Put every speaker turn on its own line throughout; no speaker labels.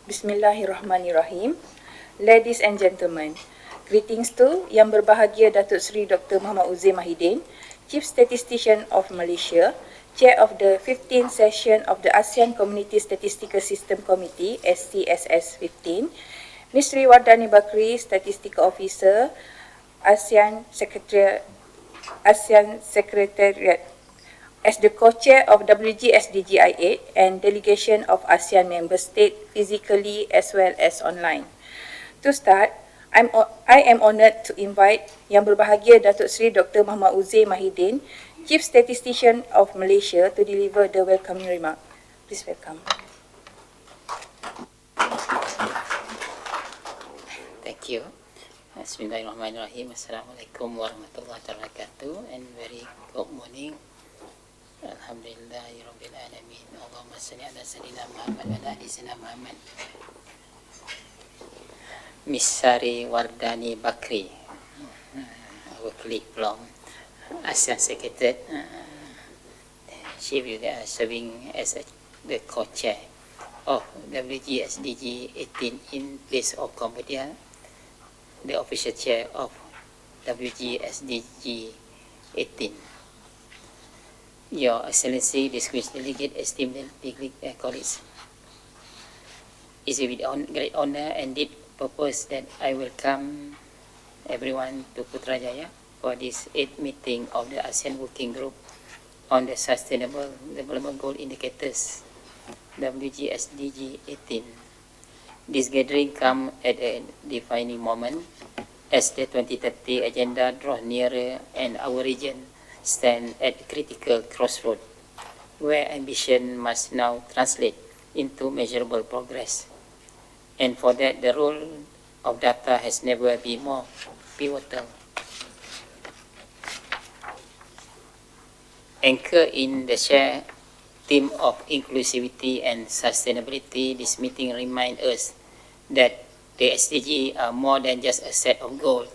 Bismillahirrahmanirrahim. Ladies and gentlemen, greetings to Yang Berbahagia Datuk Seri Dr. Muhammad Uzir Mahidin, Chief Statistician of Malaysia, Chair of the 15th session of the ASEAN Community Statistical System Committee, SCSS 15, Ms. Sri Wardani Bakri, Statistical Officer, ASEAN Secretariat, as the co-chair of WGSDGI8 and delegation of ASEAN member states physically as well as online. To start, I am honoured to invite Yang Berbahagia Datuk Seri Dr. Muhammad Uzir Mahidin, Chief Statistician of Malaysia, to deliver the welcoming remark. Please welcome.
Thank you. Bismillahirrahmanirrahim. Assalamualaikum warahmatullahi wabarakatuh, and very good morning. Alhamdulillahirabbil alamin. Allahumma salli ala sayyidina Muhammad wa ala ali sayyidina Muhammad. Miss Sari Wardani Bakri, our colleague from ASEAN Secretariat, she will be serving as the co-chair of WGSDG8 in place of Cambodia, the official chair of WGSDG18. Your Excellency, distinguished delegate, esteemed colleagues, it is with great honor and deep purpose that I welcome everyone to Putrajaya for this 8th meeting of the ASEAN Working Group on the Sustainable Development Goal Indicators, WGSDG18. This gathering comes at a defining moment as the 2030 agenda draws nearer and our region stand at a critical crossroad where ambition must now translate into measurable progress. And for that, the role of data has never been more pivotal. Anchored in the shared theme of inclusivity and sustainability, this meeting reminds us that the SDGs are more than just a set of goals.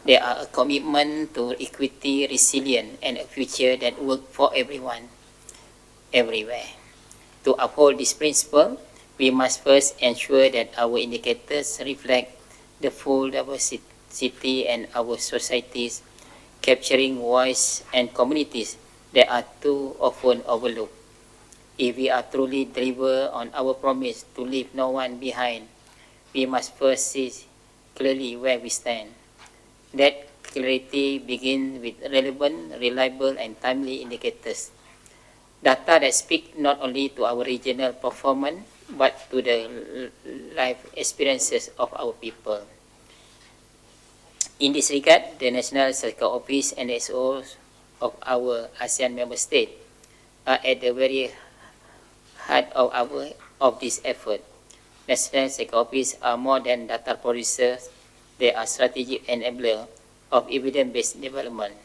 They are a commitment to equity, resilience, and a future that works for everyone, everywhere. To uphold this principle, we must first ensure that our indicators reflect the full diversity in our societies, capturing voice and communities that are too often overlooked. If we are truly deliver on our promise to leave no one behind, we must first see clearly where we stand. That clarity begins with relevant, reliable, and timely indicators. Data that speak not only to our regional performance, but to the life experiences of our people. In this regard, the National Statistical Office and the SOs of our ASEAN member states are at the very heart of this effort. National Statistical Office are more than data producers. They are strategic enabler of evidence-based development.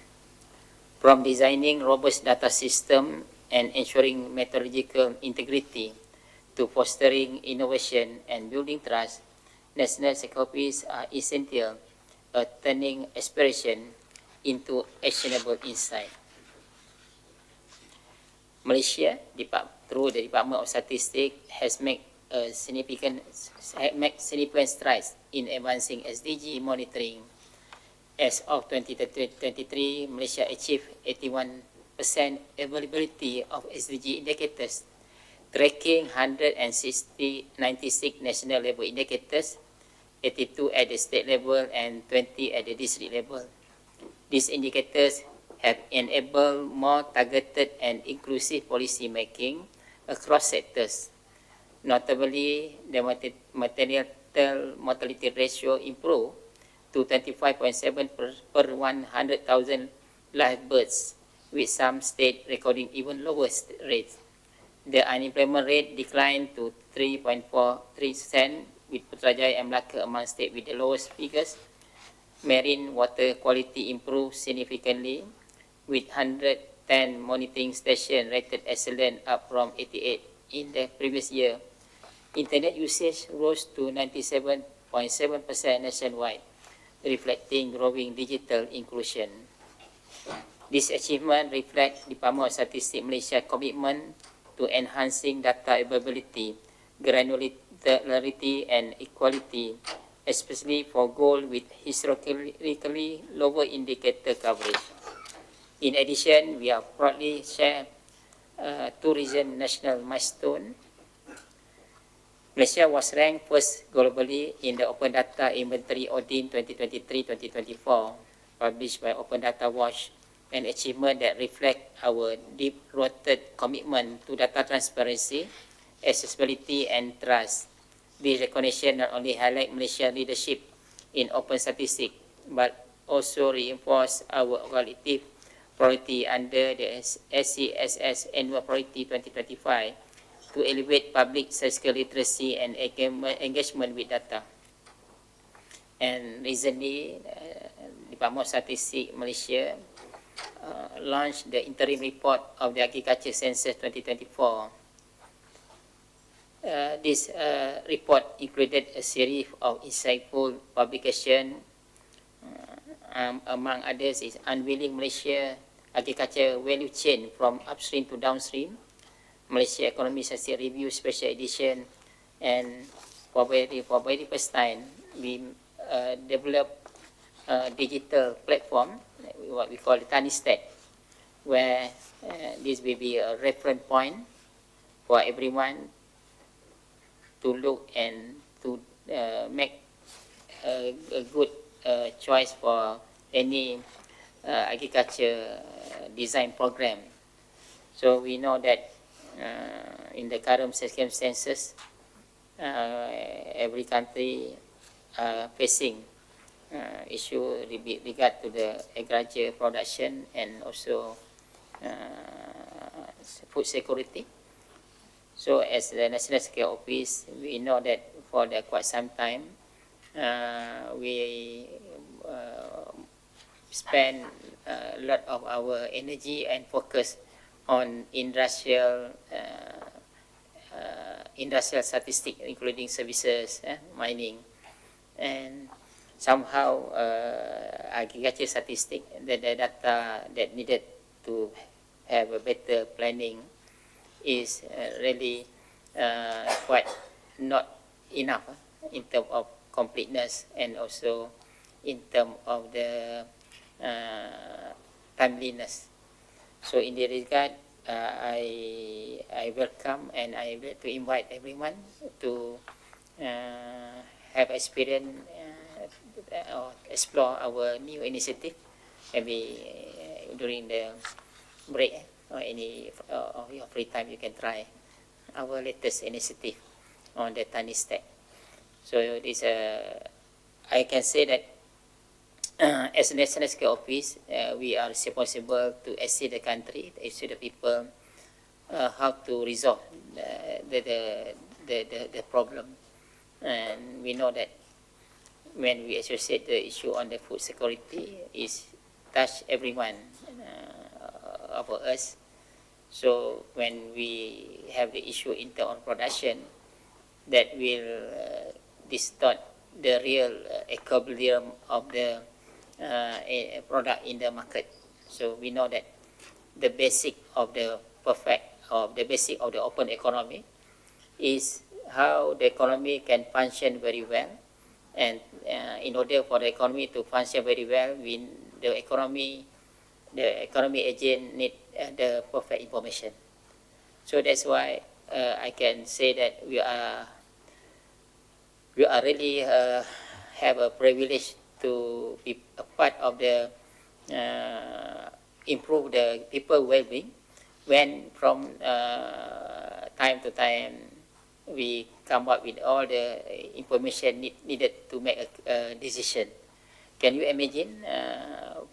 From designing robust data system and ensuring methodological integrity to fostering innovation and building trust, National Statistical Office are essential at turning aspiration into actionable insight. Malaysia, through the Department of Statistics, has made significant strides in advancing SDG monitoring. As of 2023, Malaysia achieved 81% availability of SDG indicators, tracking 96 national level indicators, 82 at the state level and 20 at the district level. These indicators have enabled more targeted and inclusive policy making across sectors. Notably, the maternal mortality ratio improved to 25.7 per 100,000 live births, with some states recording even lower rates. The unemployment rate declined to 3.43%, with Putrajaya and Melaka among states with the lowest figures. Marine water quality improved significantly, with 110 monitoring stations rated excellent, up from 88 in the previous year. Internet usage rose to 97.7% nationwide, reflecting growing digital inclusion. This achievement reflects Department of Statistics Malaysia's commitment to enhancing data availability, granularity, clarity and equality, especially for goals with historically lower indicator coverage. In addition, we have proudly shared two recent national milestones. Malaysia was ranked first globally in the Open Data Inventory Audit 2023-2024, published by Open Data Watch, an achievement that reflects our deep-rooted commitment to data transparency, accessibility, and trust. This recognition not only highlights Malaysia's leadership in open statistics, but also reinforces our qualitative priority under the SCSS Annual Priority 2025 to elevate public statistical literacy and engagement with data. And recently, Department of Statistics Malaysia launched the interim report of the Agriculture Census 2024. This report included a series of insightful publications. Among others is Unveiling Malaysia Agriculture Value Chain from Upstream to Downstream, Malaysia Economy Statistic Review Special Edition, and for very first time, we developed a digital platform, what we call the Statistic, where this will be a reference point for everyone to look and to make a good choice for any agriculture design program. So we know that in the current circumstances, every country facing issue regard to the agriculture production and also food security. So as the National Statistical Office, we know that for quite some time, we spend a lot of our energy and focus on industrial statistics, including services, mining, and somehow agriculture statistics, the data that needed to have a better planning is really quite not enough in terms of completeness and also in terms of the timeliness. So in this regard, I welcome and I would like to invite everyone to have experience or explore our new initiative, maybe during the break or any of your free time. You can try our latest initiative on the Statistic. So this I can say that as a National Statistical Office, we are responsible to assist the country, assist the people how to resolve the problem. And we know that when we associate the issue on the food security, is touch everyone of us. So when we have the issue in terms of production, that will distort the real equilibrium of the product in the market. So we know that the basic of the basic of the open economy is how the economy can function very well, and in order for the economy to function very well, the economy agent need the perfect information. So that's why I can say that we are really have a privilege to be a part of the improve the people well-being, when from time to time we come up with all the information needed to make a decision. Can you imagine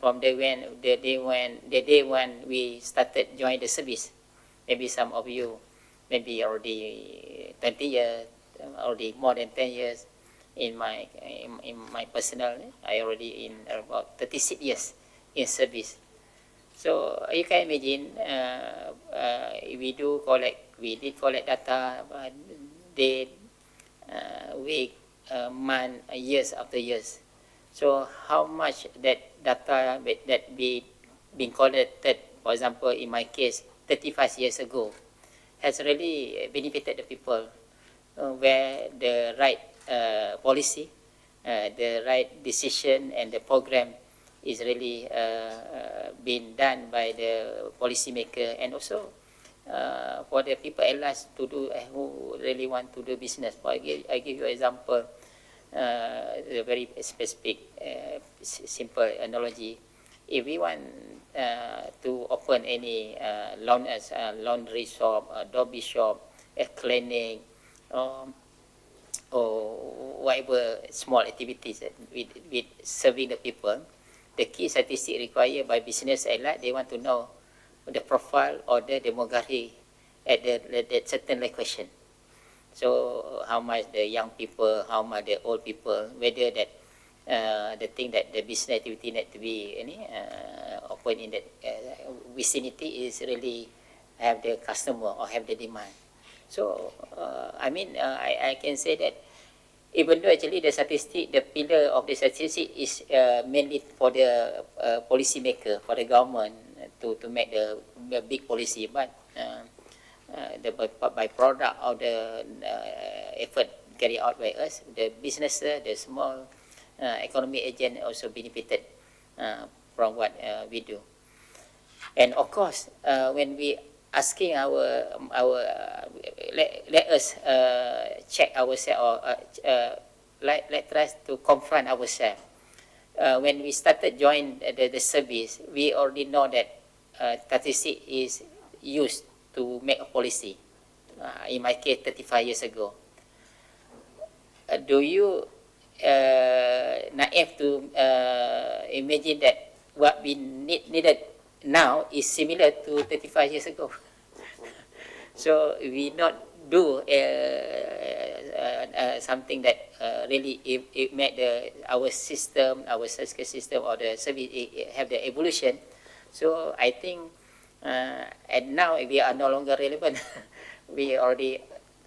from the day when we started join the service? Maybe some of you, maybe already 20 years, already more than 10 years. In my personal, I already in about 36 years in service. So you can imagine we did collect data day, week, month, years after years. So how much that data that being collected, for example, in my case, 35 years ago, has really benefited the people. where the right policy, the right decision and the program is really being done by the policymaker, and also for the people at large to do who really want to do business. I give you an example, a very specific, simple analogy. If we want to open any laundry shop, a doggy shop, a clinic, or whatever small activities with serving the people, the key statistic required by business at large, they want to know the profile or the demography at that certain location. So how much the young people, how much the old people, whether that the thing that the business activity need to be open in that vicinity is really have the customer or have the demand. So I can say that even though actually the statistic, the pillar of the statistic is mainly for the policymaker, for the government to make the big policy, but the byproduct of the effort carried out by us, the businesses, the small economic agent also benefited from what we do. And of course, when we asking let us check ourselves, or let us to confront ourselves. When we started join the service, we already know that statistics is used to make a policy. In my case, 35 years ago. Do you naive to imagine that what we needed now is similar to 35 years ago? So we not do something that really it made our system, our statistical system or the service have the evolution. So I think and now we are no longer relevant. We already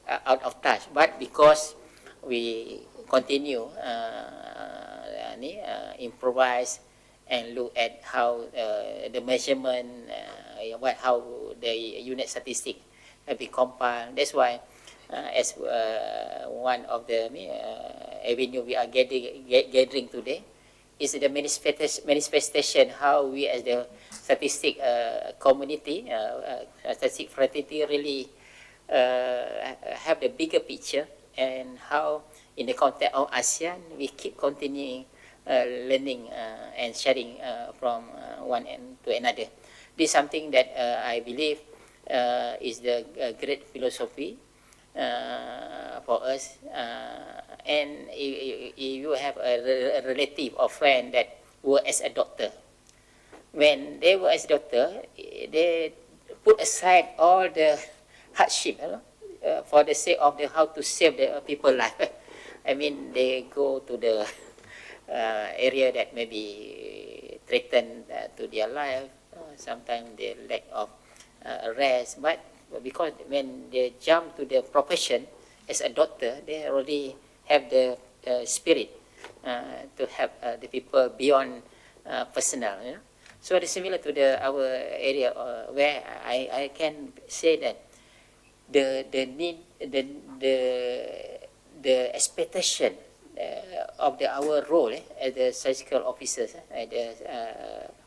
out of touch. But because we continue improvise and look at how the measurement, how the unit statistic have been compiled. That's why as one of the avenue we are gathering today is the manifestation how we as the statistic community, statistic fraternity really have the bigger picture, and how in the context of ASEAN we keep continuing learning and sharing from one end to another. This is something that I believe is the great philosophy for us. And if you have a relative or friend that were as a doctor, when they were as a doctor, they put aside all the hardship for the sake of how to save the people's life. I mean, they go to the area that may be threatened to their life. Sometimes they lack of rest, but because when they jump to the profession as a doctor, they already have the spirit to help the people beyond personal. So it's similar to our area where I can say that the need, the expectation of our role as the statistical officers, the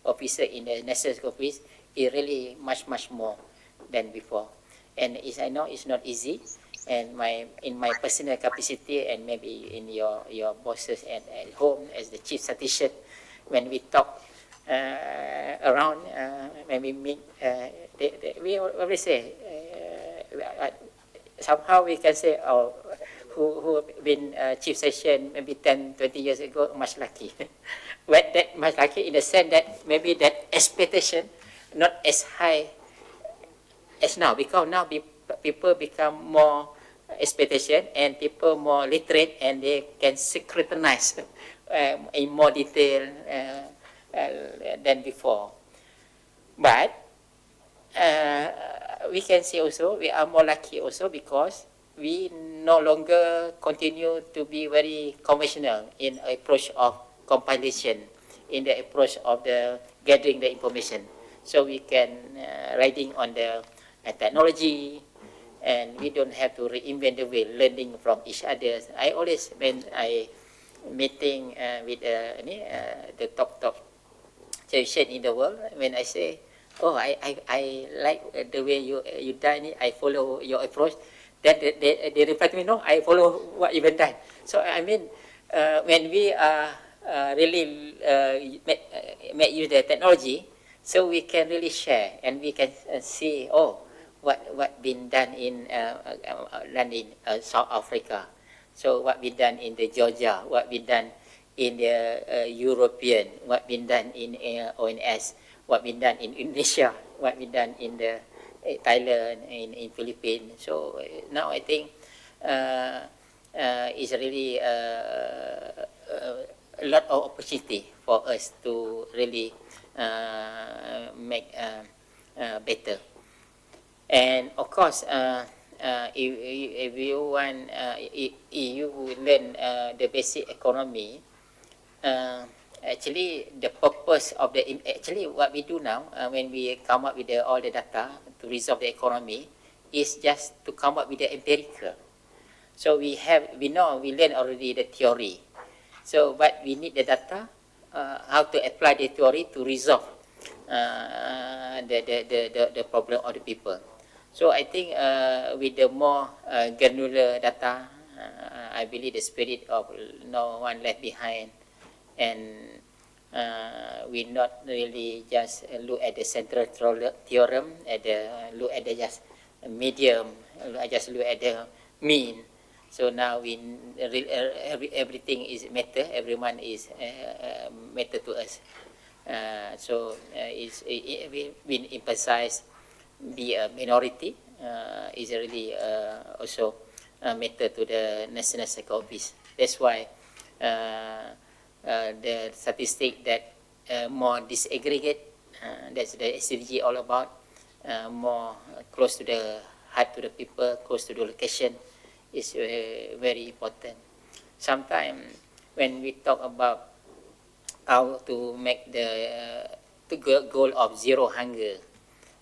officer in the national office is really much more than before. And I know it's not easy. And in my personal capacity, and maybe in your bosses at home as the chief statistician, when we talk around, when we meet, we always say somehow we can say, oh, who been chief statistician maybe 10-20 years ago, much lucky. But that much lucky in the sense that maybe that expectation not as high as now, because now people become more expectation and people more literate, and they can scrutinize in more detail than before. But we can say also we are more lucky also because we no longer continue to be very conventional in approach of compilation, in the approach of the gathering the information. So we can riding on the technology, and we don't have to reinvent the wheel, learning from each other. I always, when I meeting with the top statistician in the world, when I say, oh, I like the way you done it, I follow your approach, then they reply to me, no, I follow what you've done. So I mean, when we are really make use the technology, so we can really share and we can see, oh, what been done in South Africa, so what been done in the Georgia, what been done in the European, what been done in ONS, what been done in Indonesia, what been done in the Thailand, in Philippines. So now I think it's really a lot of opportunity for us to really make better. And of course, if you want, if you learn the basic economy, actually the purpose of actually what we do now, when we come up with all the data to resolve the economy, is just to come up with the empirical. So we learn already the theory. So but we need the data, how to apply the theory to resolve the problem of the people. So I think with the more granular data, I believe the spirit of no one left behind, and we not really just look at the central theorem, look at the just medium, just look at the mean. So now everything is matter, everyone is matter to us. So we emphasize be a minority is really also matter to the National Statistical Office. That's why the statistic that more disaggregate, that's the SDG all about, more close to the heart to the people, close to the location, is very important. Sometimes when we talk about how to make the goal of zero hunger,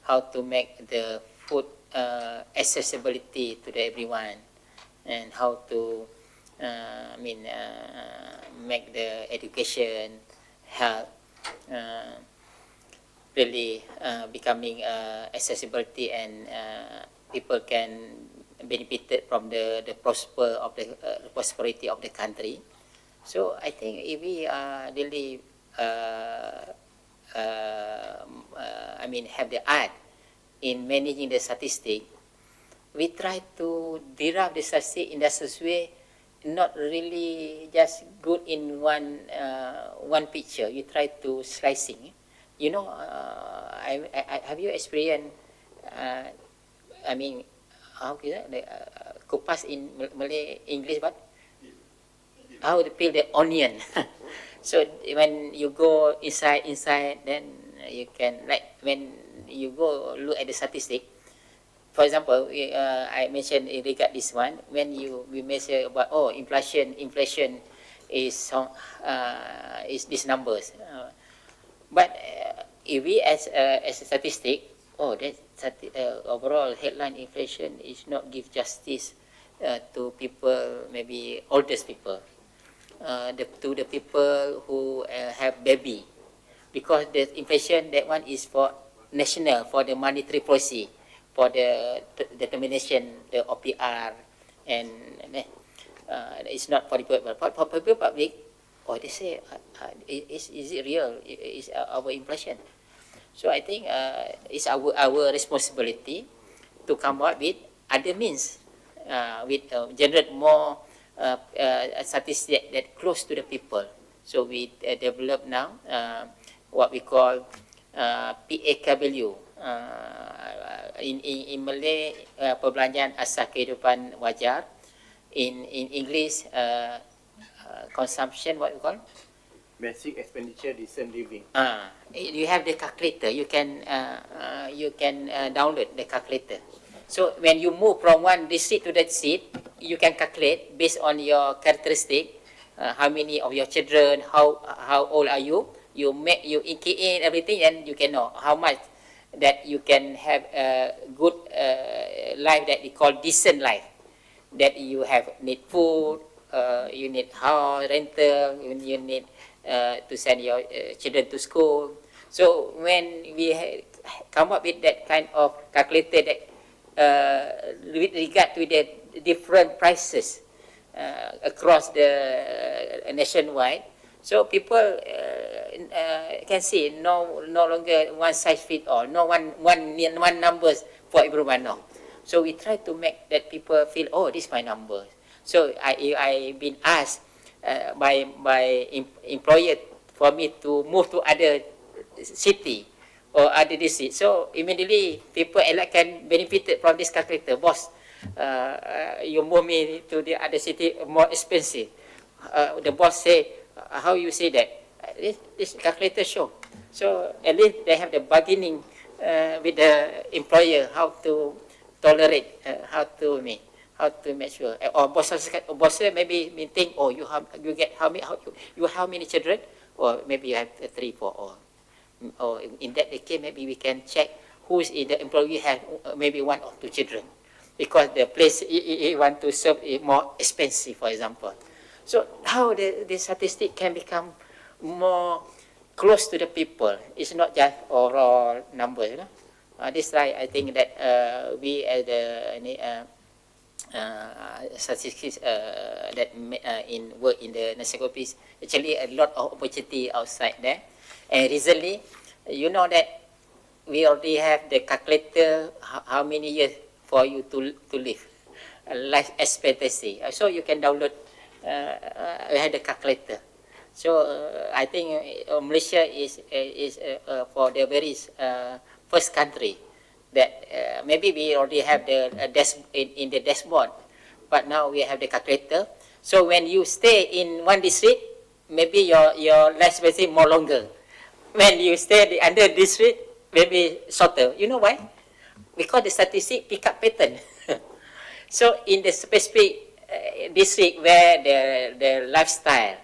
how to make the food accessibility to everyone, and how to make the education, health really becoming accessibility, and people can benefit from the prosperity of the country. So I think if we really have the art in managing the statistic, we try to derive the statistic in such way, not really just good in one picture. You try to slicing. You know, have you experienced? How is that? Kupas in Malay, English, but how to peel the onion. So when you go inside, then you can, like when you go look at the statistic. For example, I mentioned in regard this one, when we measure about inflation is these numbers, but if we as a statistic, overall headline inflation is not give justice to people, maybe oldest people, to the people who have baby, because the inflation, that one is for national, for the monetary policy, for the determination, the OPR, and it's not for the people. For people public, they say, is it real? Is our inflation? So I think it's our responsibility to come up with other means, with generate more statistics that close to the people. So we develop now what we call PAKW. In Malay, perbelanjaan asas kehidupan wajar. In English, consumption, what we call?
Basic expenditure, decent living.
You have the calculator. You can download the calculator. So when you move from one district to that seat, you can calculate based on your characteristic, how many of your children, how old are you. You key in everything, and you can know how much that you can have a good life that we call decent life. That you need food, you need house rental, you need to send your children to school. So when we come up with that kind of calculator that with regard to the different prices across the nationwide, so people can see no longer one size fit all, no one numbers for everyone. No. So we try to make that people feel, oh, this is my number. So I been asked by employer for me to move to other city or other district. So immediately people can benefit from this calculator. Boss, you move me to the other city more expensive. The boss say, how you say that? This calculator show. So at least they have the bargaining with the employer how to tolerate, how to make sure. Or boss maybe think, oh, you get how many children, or maybe you have 3, 4, or in that case maybe we can check who's in the employee have maybe 1 or 2 children, because the place he want to serve is more expensive, for example. So how the statistic can become more close to the people? It's not just overall numbers, you know. This is why I think that we as the statistics that work in the national office, actually a lot of opportunity outside there. And recently, you know that we already have the calculator how many years for you to live, life expectancy. So you can download. We have the calculator. So I think Malaysia is for the very first country that maybe we already have the in the dashboard, but now we have the calculator. So when you stay in one district, maybe your life expectancy more longer. When you stay the other district, maybe shorter. You know why? Because the statistic pick up pattern. So in the specific district where the lifestyle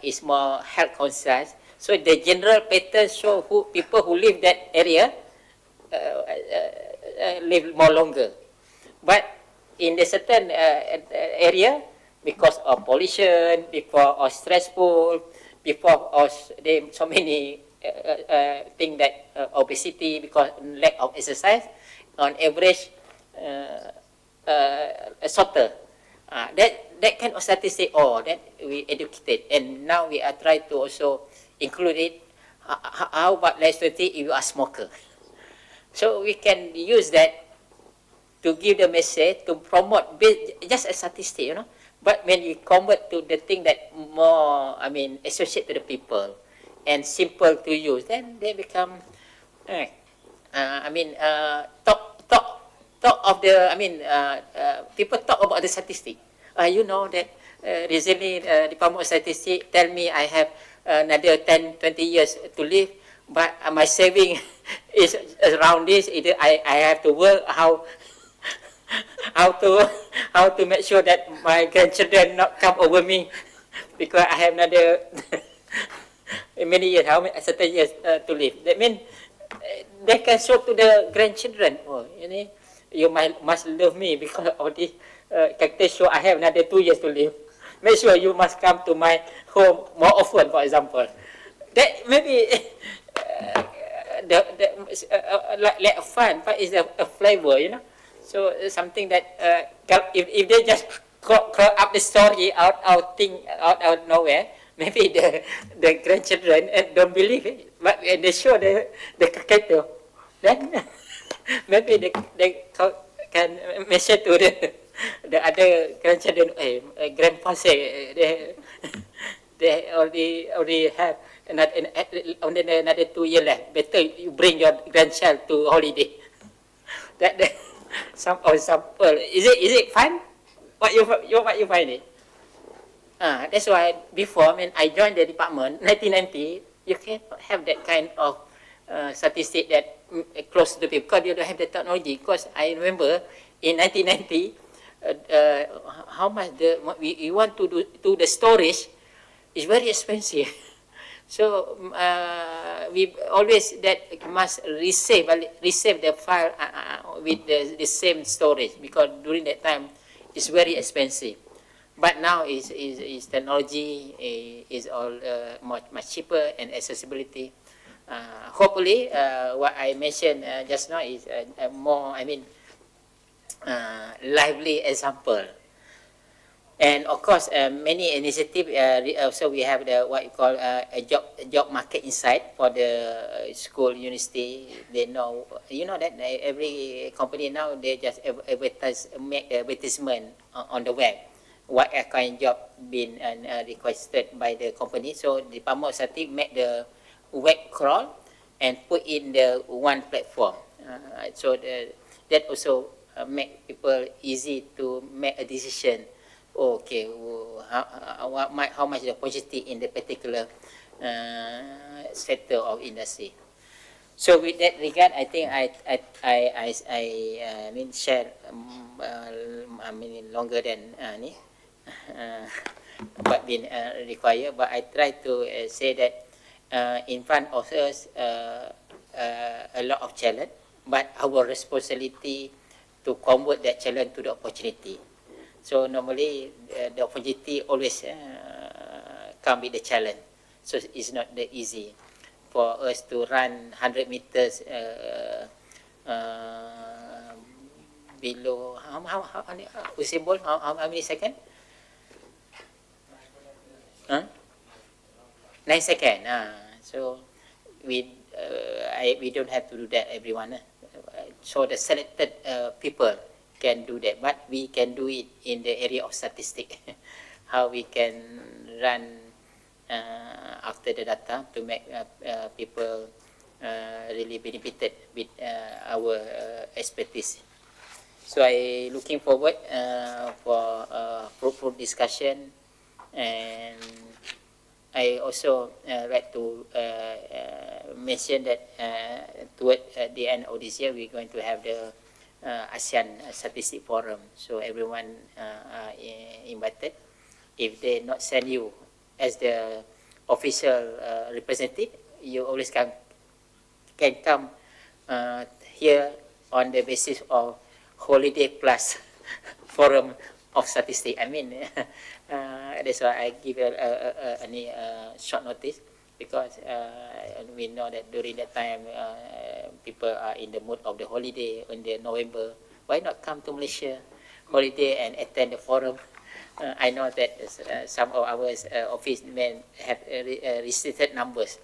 is more health conscious, so the general pattern show people who live that area live more longer. But in the certain area, because of pollution, because of stressful, because of so many things that obesity, because lack of exercise, on average shorter. That kind of statistic, that we educated, and now we are trying to also include it. How about less 20 if you are smoker? So we can use that to give the message, to promote just a statistic, you know. But when you convert to the thing that more, associate to the people and simple to use, then they become, talk of the, people talk about the statistic. You know that recently Department of Statistics tell me I have another 10, 20 years to live, but my saving is around this. Either I have to work how to make sure that my grandchildren not come over me, because I have another many years, certain years to live. That means they can show to the grandchildren, you must love me because of this character show. I have another 2 years to live. Make sure you must come to my home more often, for example. That maybe like fun, but it's a flavor, you know. So something that if they just crawl up the story out nowhere, maybe the grandchildren don't believe it. But when they show the calculator, then maybe they can mention to the other grandchildren, grandpa say they already have another 2 years left. Better you bring your grandchild to holiday. That some example. Is it fun? What you find it? That's why before when I joined the department, 1990, you can have that kind of statistic that close to the people, because you don't have the technology. Because I remember in 1990, how much we want to do the storage is very expensive. So we always that must receive the file with the same storage, because during that time it's very expensive. But now is technology is all much cheaper and accessibility. Hopefully, what I mentioned just now is a more, lively example. And of course, many initiative. Also, we have the what you call a job market insight for the school, university. They know, that every company now they just make advertisement on the web. What kind of job been requested by the company. So the Department of Statistics make the web crawl and put in the one platform. So that also make people easy to make a decision. Okay, how much the opportunity in the particular sector of industry. So with that regard, I think I share longer than what been required, but I try to say that in front of us a lot of challenge, but our responsibility to convert that challenge to the opportunity. So normally the opportunity always come with the challenge. So it's not that easy for us to run 100 meters below how Uzir Bolt, how many seconds? 9 seconds. So we don't have to do that, everyone. So the selected people can do that, but we can do it in the area of statistics. How we can run after the data to make people really benefited with our expertise. So I looking forward for fruitful discussion, and I also like to mention that toward the end of this year we're going to have the ASEAN Statistical Forum. So everyone invited. If they not send you as the official representative, you always can come here on the basis of holiday plus forum of statistics. That's why I give any short notice, because we know that during that time people are in the mood of the holiday in the November. Why not come to Malaysia holiday and attend the forum? I know that some of our office men have restricted numbers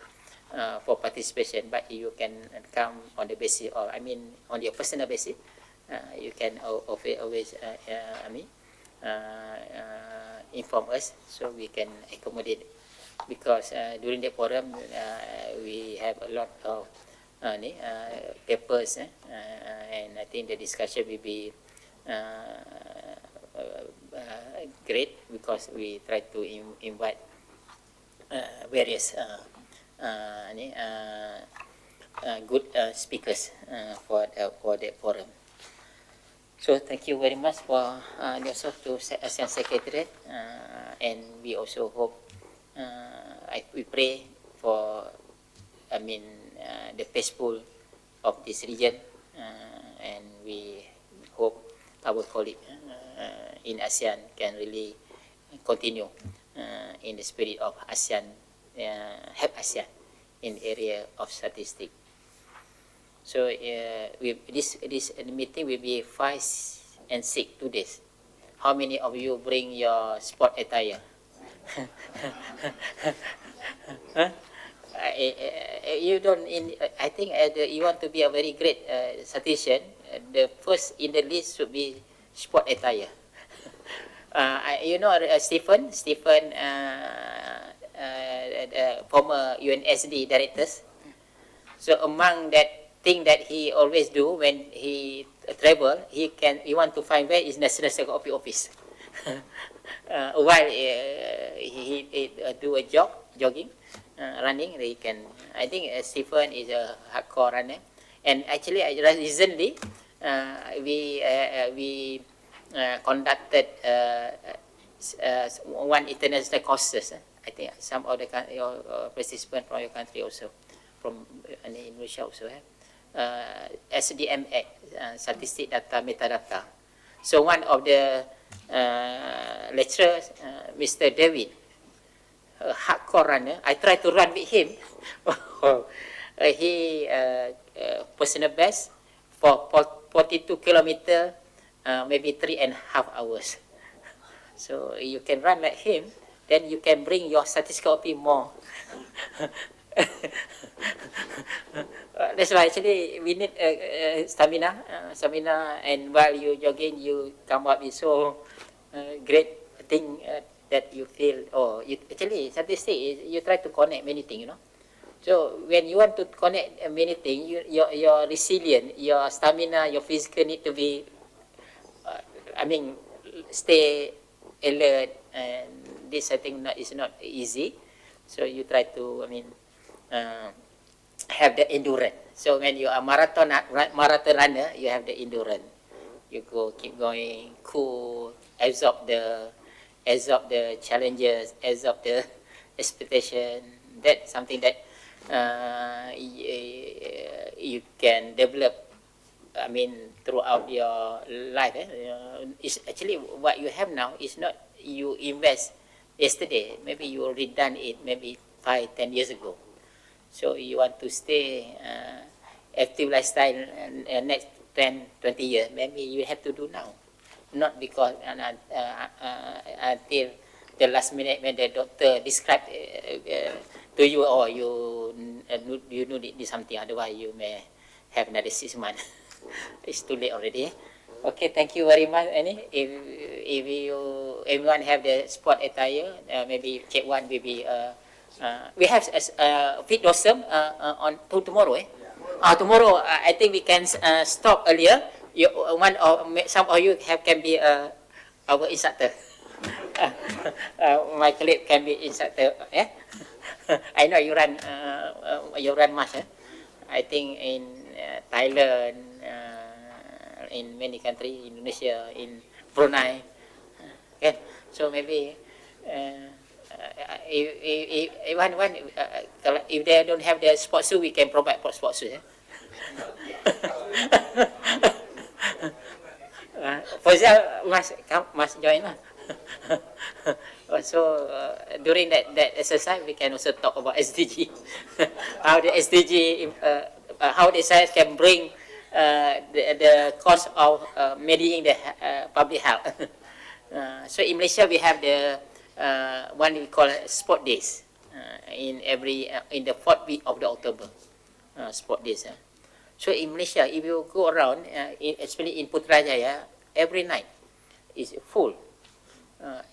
for participation, but you can come on the basis of, on your personal basis. You can always inform us, so we can accommodate, because during the forum we have a lot of papers, and I think the discussion will be great, because we try to invite various good speakers for that forum. So thank you very much for yourself to ASEAN Secretariat, and we also hope, we pray for, the peaceful of this region, and we hope our colleague in ASEAN can really continue in the spirit of ASEAN, help ASEAN in the area of statistics. So this meeting will be 5 and 6 2 days. How many of you bring your sport attire? You don't. I think you want to be a very great statistician. The first in the list should be sport attire. Stephen, former UNSD directors. So among that thing that he always do when he travel, he want to find where is National Secretary Office. While he do a jogging, running, he can. I think Stephen is a hardcore runner, and actually recently we conducted one international courses I think some of the your participants from your country also, from Indonesia also have. SDM Act, Statistic Data Metadata. So one of the lecturers, Mr. David, a hardcore runner, I try to run with him. He personal best for 42 kilometer, maybe 3.5 hours. So you can run like him, then you can bring your statistical OP more. That's why actually we need stamina, and while you jogging, you come up with so great thing that you feel. Oh, actually, statistic is you try to connect many things, you know. So when you want to connect many things, your resilient, your stamina, your physical need to be, stay alert, and this I think is not easy. So you try to, have the endurance. So when you are marathon runner, you have the endurance. You keep going, cool, absorb the challenges, absorb the expectation. That's something that you can develop. Throughout your life. It's actually what you have now is not you invest yesterday. Maybe you already done it maybe 5-10 years ago. So you want to stay active lifestyle next 10-20 years. Maybe you have to do now, not because until the last minute when the doctor described to you, or you need something. Otherwise, you may have another 6 months. It's too late already. Okay, thank you very much. If everyone have the sport attire, maybe check one will be. We have fit dorsum on tomorrow. Tomorrow I think we can stop earlier. Some of you can be our instructor. My colleague can be instructor. I know you run much. I think in Thailand, in many countries, Indonesia, in Brunei. Okay, so maybe if they don't have the sports shoe, we can provide sports shoe. For example, must join. So during that exercise, we can also talk about SDG, how the SDG, how the science can bring the cost of managing the public health. So in Malaysia, we have the one we call sport days in the 4th week of the October. Sport days. So in Malaysia, if you go around, especially in Putrajaya, every night is full.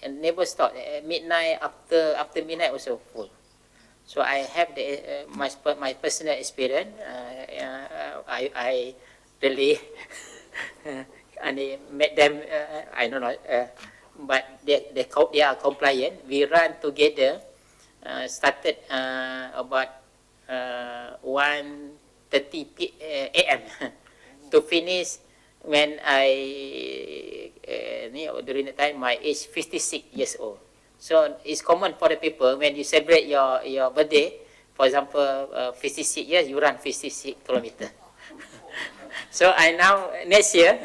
And never stop. Midnight, after midnight also full. So I have my personal experience. I really met them. I don't know, but they are compliant. We run together. Started about 1:30 a.m. to finish. When during the time my age 56 years old. So it's common for the people when you celebrate your birthday, for example 56 years, you run 56 kilometers. So next year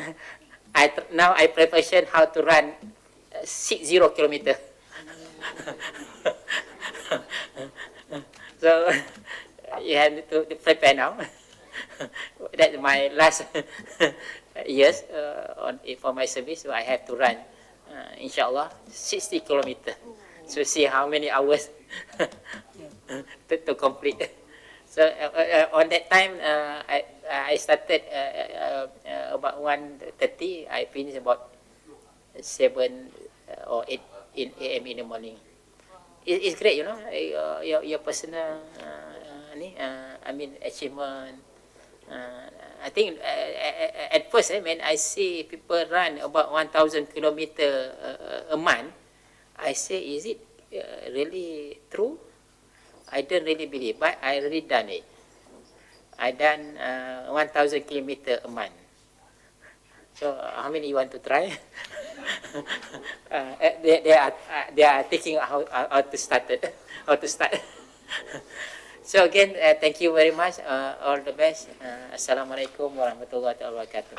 I preparation how to run 60 kilometers. So you have to prepare now. That's my last years for my service. So I have to run, inshallah, 60 kilometers. So see how many hours to complete. So on that time, I started about 1:30. I finished about 7 or 8 a.m. in the morning. It's great, you know, your personal achievement. I think at first when I see people run about 1,000 kilometers a month, I say, is it really true? I don't really believe, but I really done it. I done 1,000 kilometers a month. So how many you want to try? they are thinking how to start it, how to start. So again, thank you very much. All the best. Assalamualaikum warahmatullahi wabarakatuh.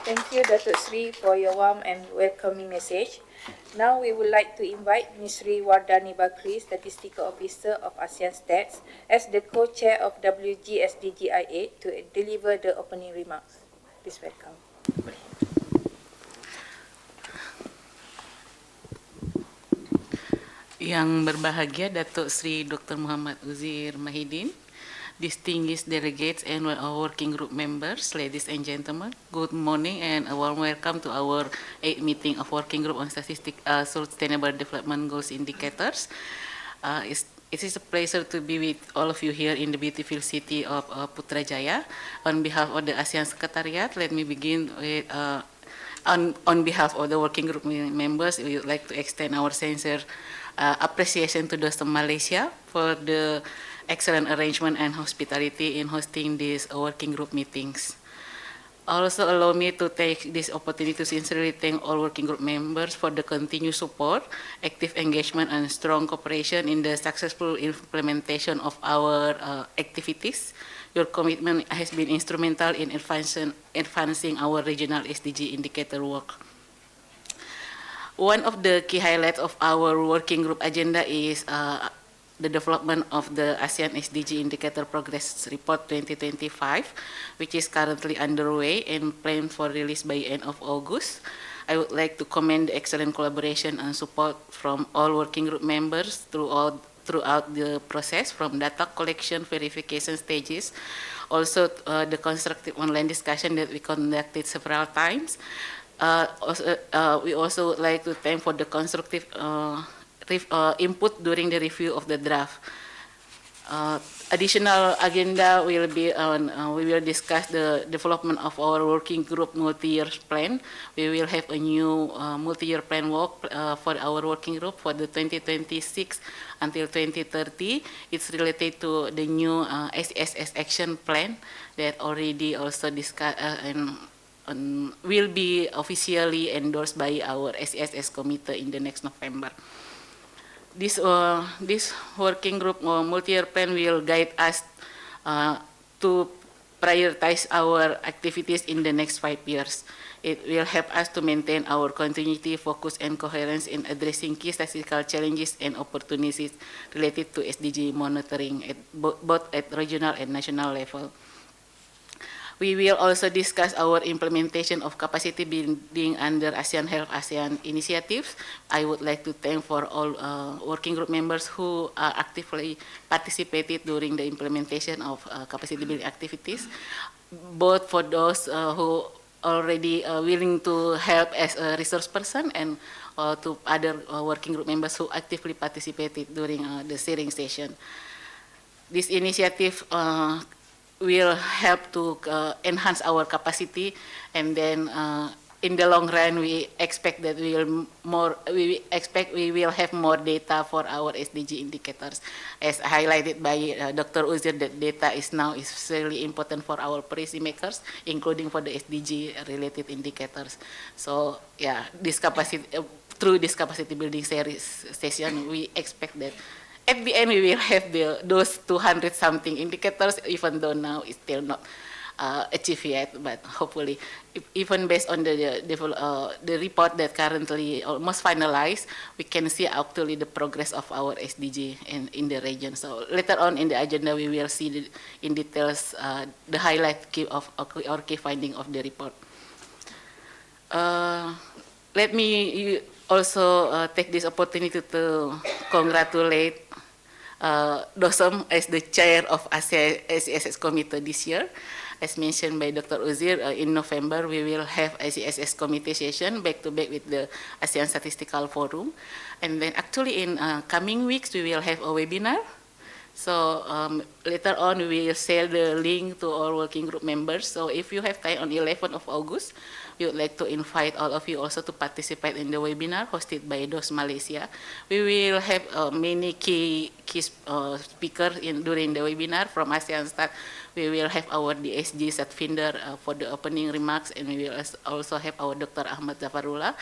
Thank you, Dato Sri, for your warm and welcoming message. Now we would like to invite Ms. Sri Wardani Bakri, Statistical Officer of ASEAN Stats, as the co-chair of WGSDGI8 to deliver the opening remarks. Please welcome.
Yang berbahagia Dato Sri Dr. Muhammad Uzir Mahidin, distinguished delegates and our working group members, ladies and gentlemen, good morning and a warm welcome to our 8th meeting of Working Group on Sustainable Development Goals Indicators. It is a pleasure to be with all of you here in the beautiful city of Putrajaya. On behalf of the ASEAN Secretariat, let me begin with on behalf of the working group members, we would like to extend our sincere appreciation to those of Malaysia for the excellent arrangement and hospitality in hosting these working group meetings. Also allow me to take this opportunity to sincerely thank all working group members for the continued support, active engagement and strong cooperation in the successful implementation of our activities. Your commitment has been instrumental in advancing our regional SDG indicator work. One of the key highlights of our working group agenda is the development of the ASEAN SDG Indicator Progress Report 2025, which is currently underway and planned for release by end of August. I would like to commend the excellent collaboration and support from all working group members throughout the process, from data collection, verification stages, also the constructive online discussion that we conducted several times. We also would like to thank for the constructive input during the review of the draft. Additional agenda will be on, we will discuss the development of our working group multi-year plan. We will have a new multi-year plan work for our working group for the 2026 until 2030. It's related to the new SSS action plan that already also discussed and will be officially endorsed by our SSS committee in the next November. This working group multi-year plan will guide us to prioritize our activities in the next 5 years. It will help us to maintain our continuity, focus, and coherence in addressing key statistical challenges and opportunities related to SDG monitoring at both at regional and national level. We will also discuss our implementation of capacity building under ASEAN Health ASEAN initiatives. I would like to thank for all working group members who actively participated during the implementation of capacity building activities, both for those who already willing to help as a resource person and to other working group members who actively participated during the sharing session. This initiative will help to enhance our capacity, and then in the long run, we expect that we will have more data for our SDG indicators, as highlighted by Dr. Uzir. That data is really important for our policy makers, including for the SDG related indicators. So yeah, this capacity through this capacity building series session, we expect that at the end, we will have those 200 something indicators, even though now it's still not achieved yet. But hopefully, even based on the report that currently almost finalized, we can see actually the progress of our SDG in the region. So later on in the agenda, we will see in details the highlight or key finding of the report. Let me also take this opportunity to congratulate Dosem as the chair of ASESS committee this year. As mentioned by Dr. Uzir, in November we will have ASESS committee session back to back with the ASEAN Statistical Forum, and then actually in coming weeks we will have a webinar. So later on, we will share the link to our working group members. So if you have time on 11th of August, we would like to invite all of you also to participate in the webinar hosted by DOS Malaysia. We will have many key speakers during the webinar from ASEAN Stat. We will have our DSG Satvinder for the opening remarks, and we will also have our Dr. Ahmad Zafarullah.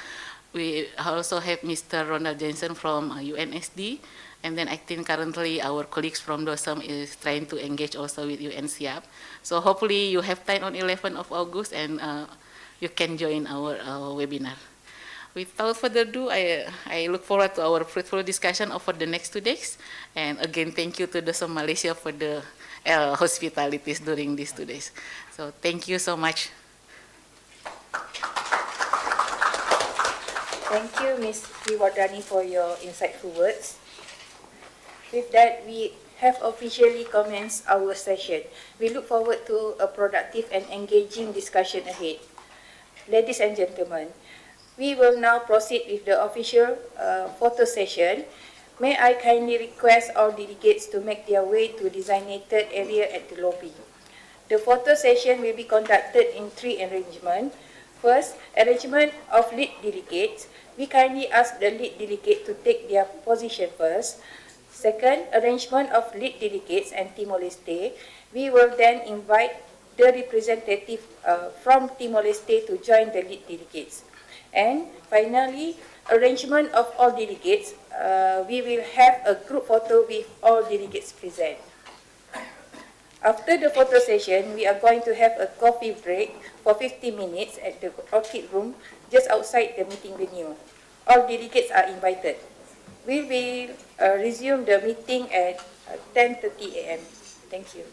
We also have Mr. Ronald Jensen from UNSD. And then I think currently our colleagues from DOSM is trying to engage also with UNCIAP. So hopefully you have time on 11th of August and you can join our webinar. Without further ado, I look forward to our fruitful discussion over the next 2 days. And again, thank you to DOSM Malaysia for the hospitalities during these 2 days. So thank you so much.
Thank you, Ms. Triwardani, for your insightful words. With that, we have officially commenced our session. We look forward to a productive and engaging discussion ahead. Ladies and gentlemen, we will now proceed with the official photo session. May I kindly request all delegates to make their way to designated area at the lobby. The photo session will be conducted in 3 arrangements. First, arrangement of lead delegates. We kindly ask the lead delegate to take their position first. Second, arrangement of lead delegates and Timor-Leste. We will then invite the representative from Timor-Leste to join the lead delegates. And finally, arrangement of all delegates. We will have a group photo with all delegates present. After the photo session, we are going to have a coffee break for 50 minutes at the Orchid Room just outside the meeting venue. All delegates are invited. We will resume the meeting at 10:30 a.m. Thank you.